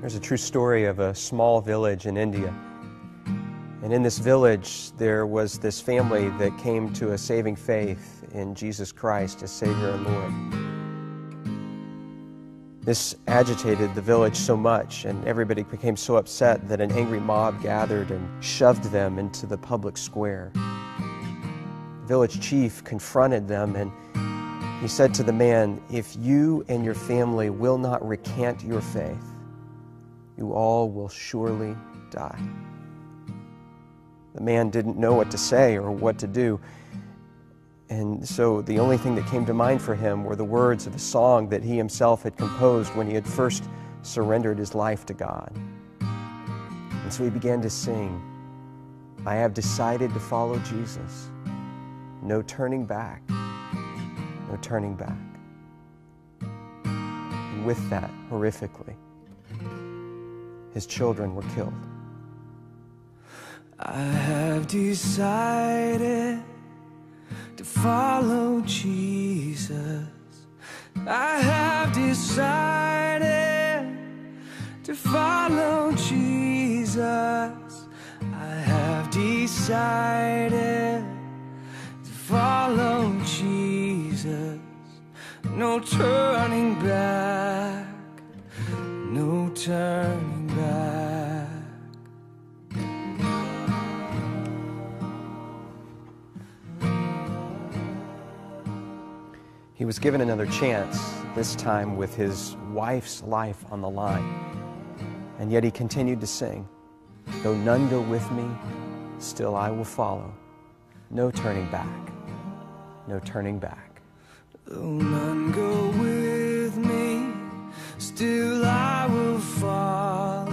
There's a true story of a small village in India. And in this village, there was this family that came to a saving faith in Jesus Christ as Savior and Lord. This agitated the village so much, and everybody became so upset that an angry mob gathered and shoved them into the public square. The village chief confronted them, and he said to the man, "If you and your family will not recant your faith, you all will surely die." The man didn't know what to say or what to do. And so the only thing that came to mind for him were the words of a song that he himself had composed when he had first surrendered his life to God. And so he began to sing, "I have decided to follow Jesus. No turning back, no turning back." And with that, horrifically, his children were killed. I have decided to follow Jesus. I have decided to follow Jesus. I have decided to follow Jesus. No turning back, no turning back. He was given another chance, this time with his wife's life on the line. And yet he continued to sing, "Though none go with me, still I will follow. No turning back, no turning back." Though none go with me, still I will follow.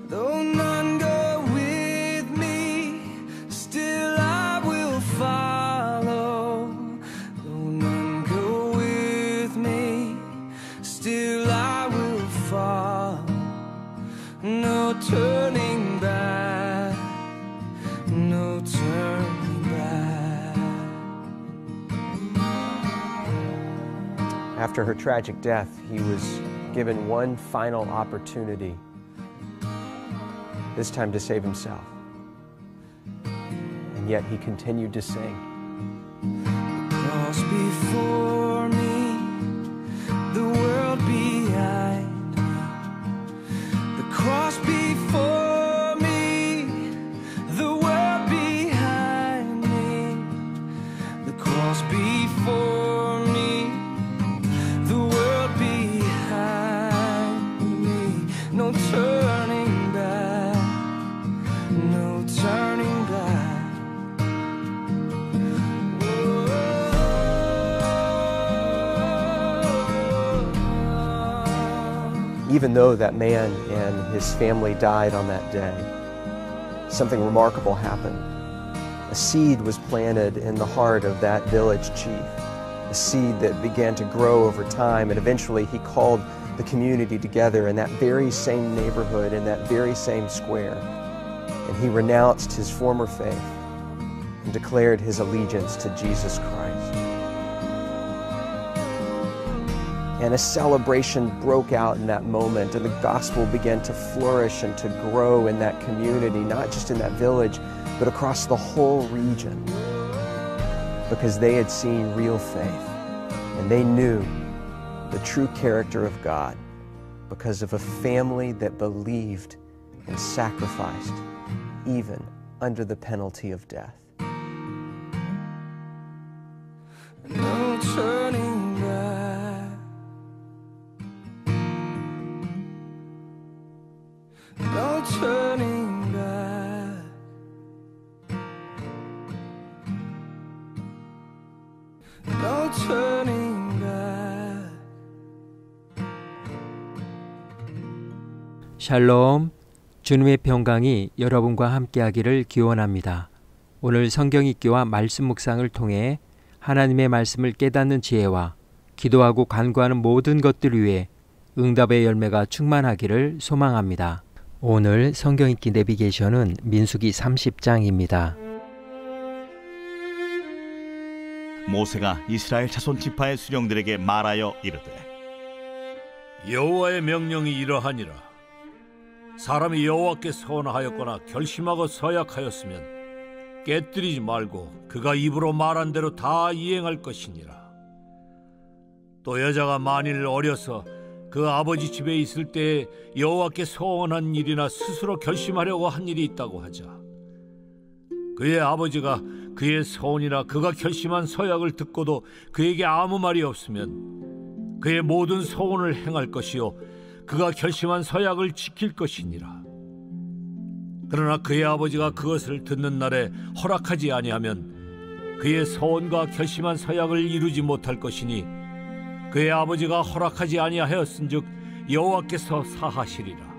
Though none go with me, still I will follow. Though none go with me, still I will follow. No turning back, no turning back. After her tragic death, he was given one final opportunity, this time to save himself. And yet he continued to sing. The cross before me, the world behind me. The cross before me, the world behind me. The cross before me, the world behind me. No turning back, no turning back. Even though that man and his family died on that day, something remarkable happened. A seed was planted in the heart of that village chief, a seed that began to grow over time, and eventually he called the community together in that very same neighborhood, in that very same square, and he renounced his former faith and declared his allegiance to Jesus Christ. And a celebration broke out in that moment, and the gospel began to flourish and to grow in that community, not just in that village, but across the whole region, because they had seen real faith, and they knew the true character of God because of a family that believed and sacrificed even under the penalty of death. No turning back, no turning back, no turning back. 샬롬, 주님의 평강이 여러분과 함께하기를 기원합니다. 오늘 성경 읽기와 말씀 묵상을 통해 하나님의 말씀을 깨닫는 지혜와 기도하고 간구하는 모든 것들 위해 응답의 열매가 충만하기를 소망합니다. 오늘 성경 읽기 내비게이션은 민수기 30장입니다. 모세가 이스라엘 자손 지파의 수령들에게 말하여 이르되 여호와의 명령이 이러하니라. 사람이 여호와께 서원하였거나 결심하고 서약하였으면 깨뜨리지 말고 그가 입으로 말한 대로 다 이행할 것이니라. 또 여자가 만일 어려서 그 아버지 집에 있을 때에 여호와께 서원한 일이나 스스로 결심하려고 한 일이 있다고 하자. 그의 아버지가 그의 서원이나 그가 결심한 서약을 듣고도 그에게 아무 말이 없으면 그의 모든 서원을 행할 것이요 그가 결심한 서약을 지킬 것이니라. 그러나 그의 아버지가 그것을 듣는 날에 허락하지 아니하면 그의 서원과 결심한 서약을 이루지 못할 것이니 그의 아버지가 허락하지 아니하였은즉 여호와께서 사하시리라.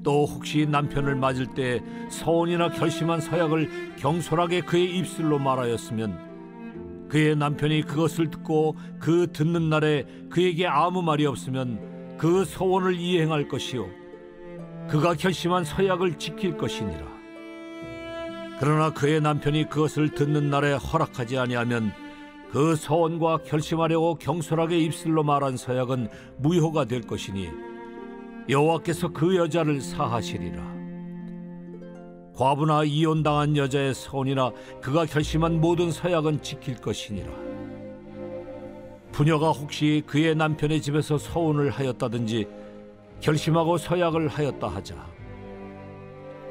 또 혹시 남편을 맞을 때 서원이나 결심한 서약을 경솔하게 그의 입술로 말하였으면 그의 남편이 그것을 듣고 그 듣는 날에 그에게 아무 말이 없으면 그 서원을 이행할 것이요 그가 결심한 서약을 지킬 것이니라. 그러나 그의 남편이 그것을 듣는 날에 허락하지 아니하면 그 서원과 결심하려고 경솔하게 입술로 말한 서약은 무효가 될 것이니 여호와께서 그 여자를 사하시리라. 과부나 이혼당한 여자의 서원이나 그가 결심한 모든 서약은 지킬 것이니라. 부녀가 혹시 그의 남편의 집에서 서원을 하였다든지 결심하고 서약을 하였다 하자.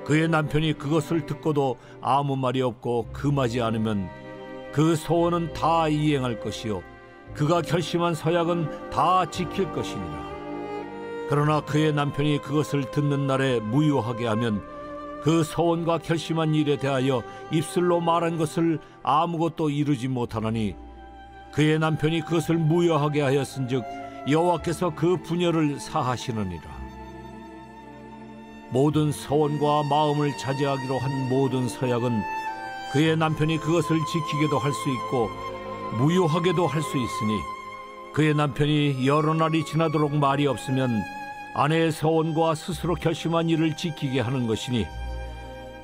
그의 남편이 그것을 듣고도 아무 말이 없고 금하지 않으면 그 서원은 다 이행할 것이요 그가 결심한 서약은 다 지킬 것이니라. 그러나 그의 남편이 그것을 듣는 날에 무효하게 하면 그 서원과 결심한 일에 대하여 입술로 말한 것을 아무것도 이루지 못하나니 그의 남편이 그것을 무효하게 하였은즉 여호와께서 그 부녀를 사하시느니라. 모든 서원과 마음을 자제하기로 한 모든 서약은 그의 남편이 그것을 지키게도 할 수 있고 무효하게도 할 수 있으니 그의 남편이 여러 날이 지나도록 말이 없으면 아내의 서원과 스스로 결심한 일을 지키게 하는 것이니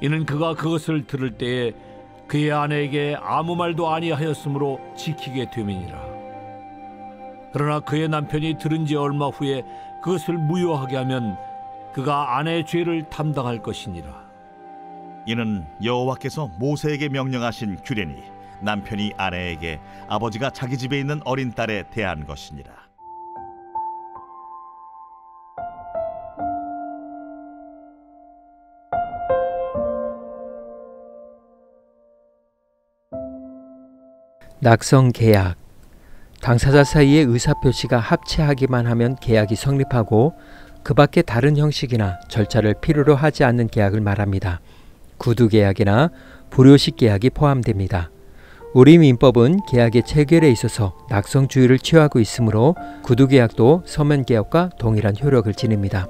이는 그가 그것을 들을 때에 그의 아내에게 아무 말도 아니하였으므로 지키게 됨이니라. 그러나 그의 남편이 들은 지 얼마 후에 그것을 무효하게 하면 그가 아내의 죄를 담당할 것이니라. 이는 여호와께서 모세에게 명령하신 규례니 남편이 아내에게 아버지가 자기 집에 있는 어린 딸에 대한 것이니라. 낙성 계약. 당사자 사이의 의사표시가 합치하기만 하면 계약이 성립하고 그 밖에 다른 형식이나 절차를 필요로 하지 않는 계약을 말합니다. 구두계약이나 불효식 계약이 포함됩니다. 우리 민법은 계약의 체결에 있어서 낙성주의를 취하고 있으므로 구두계약도 서면계약과 동일한 효력을 지닙니다.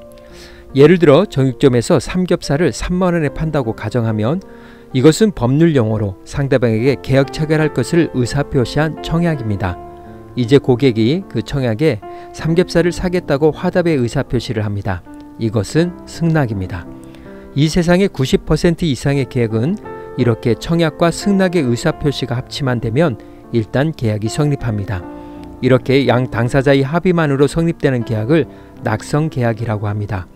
예를 들어 정육점에서 삼겹살을 3만 원에 판다고 가정하면 이것은 법률 용어로 상대방에게 계약 체결할 것을 의사표시한 청약입니다. 이제 고객이 그 청약에 삼겹살을 사겠다고 화답의 의사표시를 합니다. 이것은 승낙입니다. 이 세상의 90% 이상의 계약은 이렇게 청약과 승낙의 의사표시가 합치만 되면 일단 계약이 성립합니다. 이렇게 양 당사자의 합의만으로 성립되는 계약을 낙성계약이라고 합니다.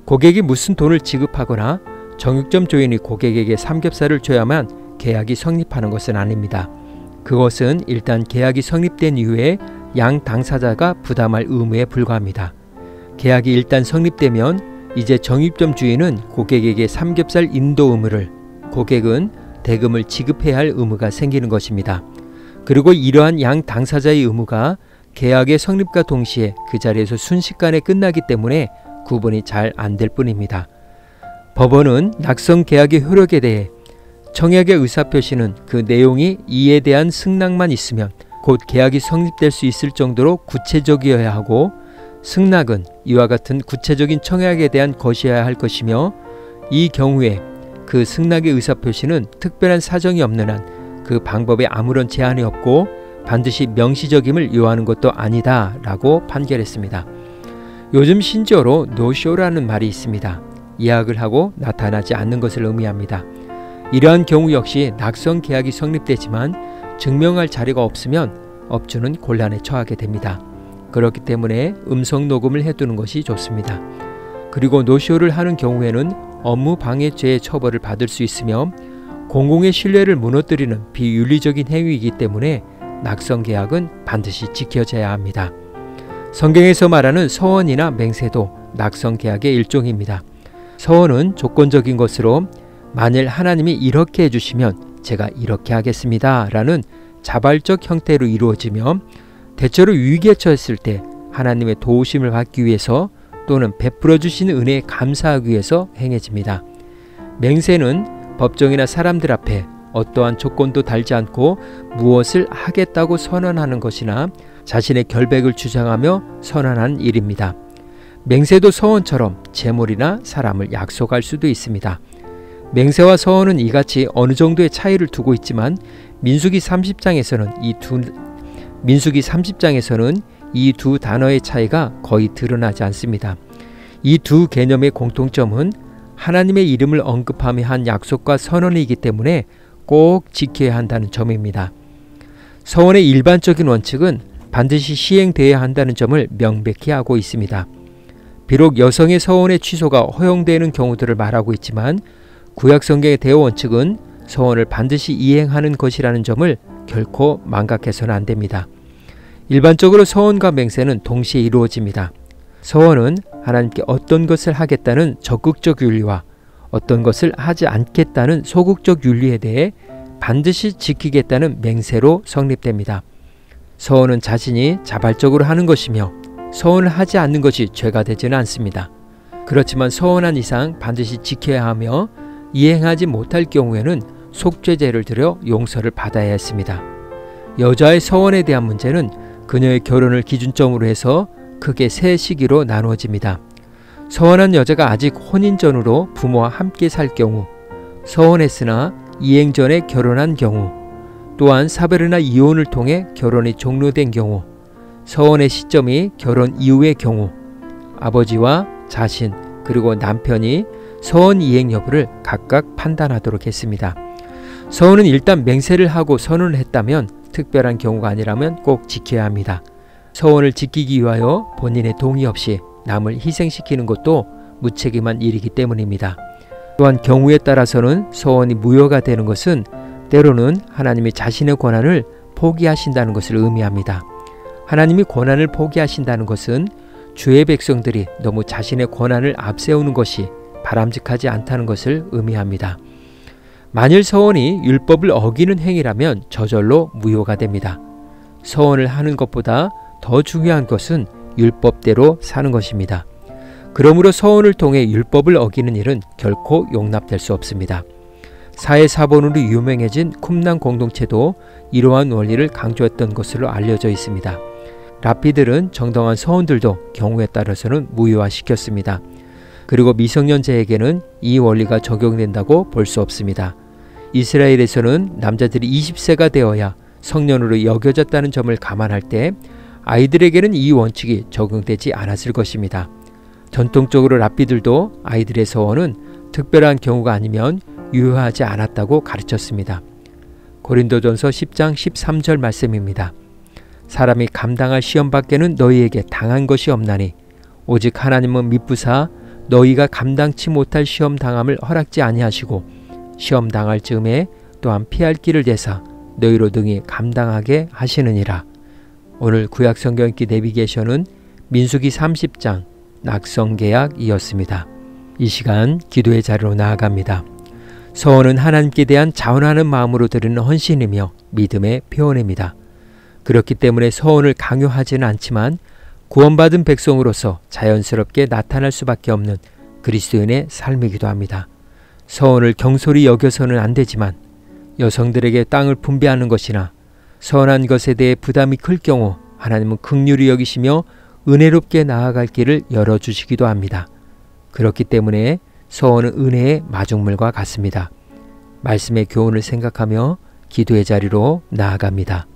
고객이 무슨 돈을 지급하거나 정육점 주인이 고객에게 삼겹살을 줘야만 계약이 성립하는 것은 아닙니다. 그것은 일단 계약이 성립된 이후에 양 당사자가 부담할 의무에 불과합니다. 계약이 일단 성립되면 이제 정육점 주인은 고객에게 삼겹살 인도 의무를, 고객은 대금을 지급해야 할 의무가 생기는 것입니다. 그리고 이러한 양 당사자의 의무가 계약의 성립과 동시에 그 자리에서 순식간에 끝나기 때문에 구분이 잘 안 될 뿐입니다. 법원은 낙성계약의 효력에 대해 청약의 의사표시는 그 내용이 이에 대한 승낙만 있으면 곧 계약이 성립될 수 있을 정도로 구체적이어야 하고 승낙은 이와 같은 구체적인 청약에 대한 것이어야 할 것이며 이 경우에 그 승낙의 의사표시는 특별한 사정이 없는 한 그 방법에 아무런 제한이 없고 반드시 명시적임을 요하는 것도 아니다 라고 판결했습니다. 요즘 신조어로 노쇼라는 말이 있습니다. 예약을 하고 나타나지 않는 것을 의미합니다. 이러한 경우 역시 낙성 계약이 성립되지만 증명할 자료가 없으면 업주는 곤란에 처하게 됩니다. 그렇기 때문에 음성 녹음을 해두는 것이 좋습니다. 그리고 노쇼를 하는 경우에는 업무 방해죄의 처벌을 받을 수 있으며 공공의 신뢰를 무너뜨리는 비윤리적인 행위이기 때문에 낙성 계약은 반드시 지켜져야 합니다. 성경에서 말하는 서원이나 맹세도 낙성 계약의 일종입니다. 서원은 조건적인 것으로 만일 하나님이 이렇게 해주시면 제가 이렇게 하겠습니다 라는 자발적 형태로 이루어지며 대체로 위기에 처했을 때 하나님의 도우심을 받기 위해서 또는 베풀어 주시는 은혜에 감사하기 위해서 행해집니다. 맹세는 법정이나 사람들 앞에 어떠한 조건도 달지 않고 무엇을 하겠다고 선언하는 것이나 자신의 결백을 주장하며 선언하는 일입니다. 맹세도 서원처럼 재물이나 사람을 약속할 수도 있습니다. 맹세와 서원은 이같이 어느 정도의 차이를 두고 있지만 민수기 30장에서는 이 두 단어의 차이가 거의 드러나지 않습니다. 이 두 개념의 공통점은 하나님의 이름을 언급하며 한 약속과 선언이기 때문에 꼭 지켜야 한다는 점입니다. 서원의 일반적인 원칙은 반드시 시행되어야 한다는 점을 명백히 하고 있습니다. 비록 여성의 서원의 취소가 허용되는 경우들을 말하고 있지만 구약 성경의 대어 원칙은 서원을 반드시 이행하는 것이라는 점을 결코 망각해서는 안 됩니다. 일반적으로 서원과 맹세는 동시에 이루어집니다. 서원은 하나님께 어떤 것을 하겠다는 적극적 윤리와 어떤 것을 하지 않겠다는 소극적 윤리에 대해 반드시 지키겠다는 맹세로 성립됩니다. 서원은 자신이 자발적으로 하는 것이며 서원을 하지 않는 것이 죄가 되지는 않습니다. 그렇지만 서원한 이상 반드시 지켜야 하며 이행하지 못할 경우에는 속죄제를 드려 용서를 받아야 했습니다. 여자의 서원에 대한 문제는 그녀의 결혼을 기준점으로 해서 크게 세 시기로 나누어집니다. 서원한 여자가 아직 혼인 전후로 부모와 함께 살 경우, 서원했으나 이행 전에 결혼한 경우, 또한 사별이나 이혼을 통해 결혼이 종료된 경우, 서원의 시점이 결혼 이후의 경우, 아버지와 자신 그리고 남편이 서원 이행 여부를 각각 판단하도록 했습니다. 서원은 일단 맹세를 하고 선언을 했다면 특별한 경우가 아니라면 꼭 지켜야 합니다. 서원을 지키기 위하여 본인의 동의 없이 남을 희생시키는 것도 무책임한 일이기 때문입니다. 또한 경우에 따라서는 서원이 무효가 되는 것은 때로는 하나님이 자신의 권한을 포기하신다는 것을 의미합니다. 하나님이 권한을 포기하신다는 것은 주의 백성들이 너무 자신의 권한을 앞세우는 것이 바람직하지 않다는 것을 의미합니다. 만일 서원이 율법을 어기는 행위라면 저절로 무효가 됩니다. 서원을 하는 것보다 더 중요한 것은 율법대로 사는 것입니다. 그러므로 서원을 통해 율법을 어기는 일은 결코 용납될 수 없습니다. 사회사본으로 유명해진 쿰란 공동체도 이러한 원리를 강조했던 것으로 알려져 있습니다. 랍비들은 정당한 서원들도 경우에 따라서는 무효화시켰습니다. 그리고 미성년자에게는 이 원리가 적용된다고 볼 수 없습니다. 이스라엘에서는 남자들이 20세가 되어야 성년으로 여겨졌다는 점을 감안할 때 아이들에게는 이 원칙이 적용되지 않았을 것입니다. 전통적으로 랍비들도 아이들의 서원은 특별한 경우가 아니면 유효하지 않았다고 가르쳤습니다. 고린도전서 10장 13절 말씀입니다. 사람이 감당할 시험 밖에는 너희에게 당한 것이 없나니 오직 하나님은 미쁘사 너희가 감당치 못할 시험 당함을 허락지 아니하시고 시험 당할 즈음에 또한 피할 길을 내사 너희로 등이 감당하게 하시느니라. 오늘 구약 성경 읽기 내비게이션은 민수기 30장 낙성계약이었습니다. 이 시간 기도의 자리로 나아갑니다. 서원은 하나님께 대한 자원하는 마음으로 드리는 헌신이며 믿음의 표현입니다. 그렇기 때문에 서원을 강요하지는 않지만 구원받은 백성으로서 자연스럽게 나타날 수밖에 없는 그리스도인의 삶이기도 합니다. 서원을 경솔히 여겨서는 안 되지만 여성들에게 땅을 분배하는 것이나 서원한 것에 대해 부담이 클 경우 하나님은 긍휼히 여기시며 은혜롭게 나아갈 길을 열어주시기도 합니다. 그렇기 때문에 서원은 은혜의 마중물과 같습니다. 말씀의 교훈을 생각하며 기도의 자리로 나아갑니다.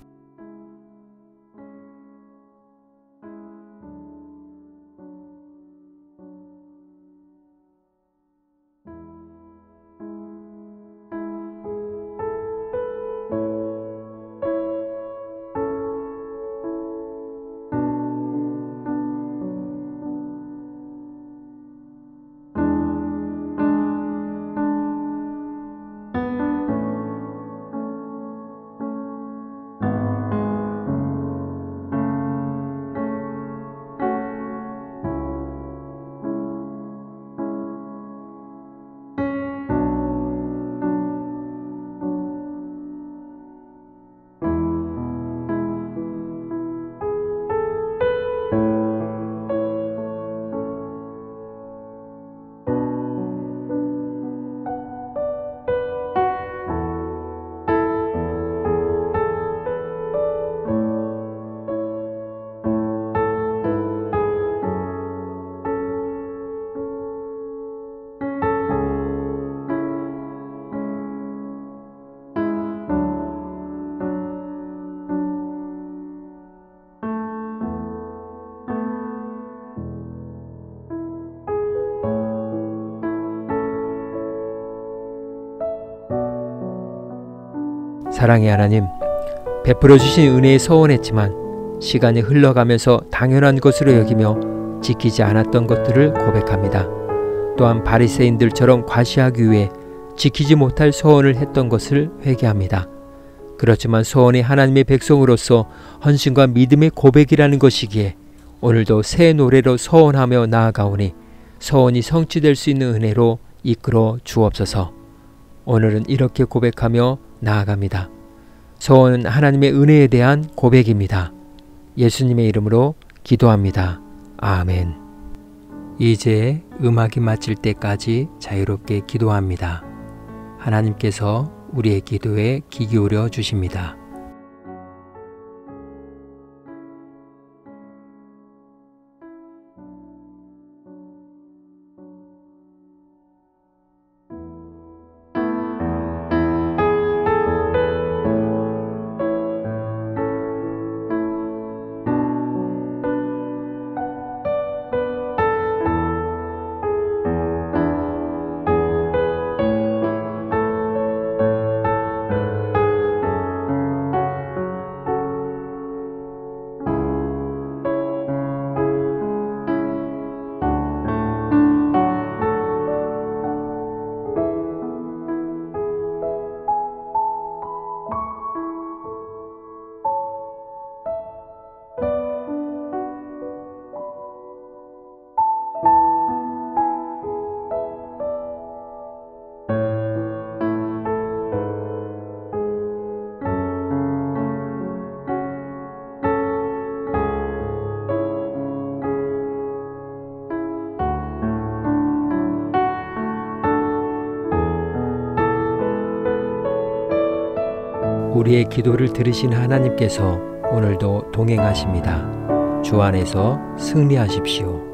사랑의 하나님, 베풀어 주신 은혜에 서원했지만 시간이 흘러가면서 당연한 것으로 여기며 지키지 않았던 것들을 고백합니다. 또한 바리새인들처럼 과시하기 위해 지키지 못할 서원을 했던 것을 회개합니다. 그렇지만 서원이 하나님의 백성으로서 헌신과 믿음의 고백이라는 것이기에 오늘도 새 노래로 서원하며 나아가오니 서원이 성취될 수 있는 은혜로 이끌어 주옵소서. 오늘은 이렇게 고백하며 나아갑니다. 서원은 하나님의 은혜에 대한 고백입니다. 예수님의 이름으로 기도합니다. 아멘. 이제 음악이 마칠 때까지 자유롭게 기도합니다. 하나님께서 우리의 기도에 귀 기울여 주십니다. 우리의 기도를 들으신 하나님께서 오늘도 동행하십니다. 주 안에서 승리하십시오.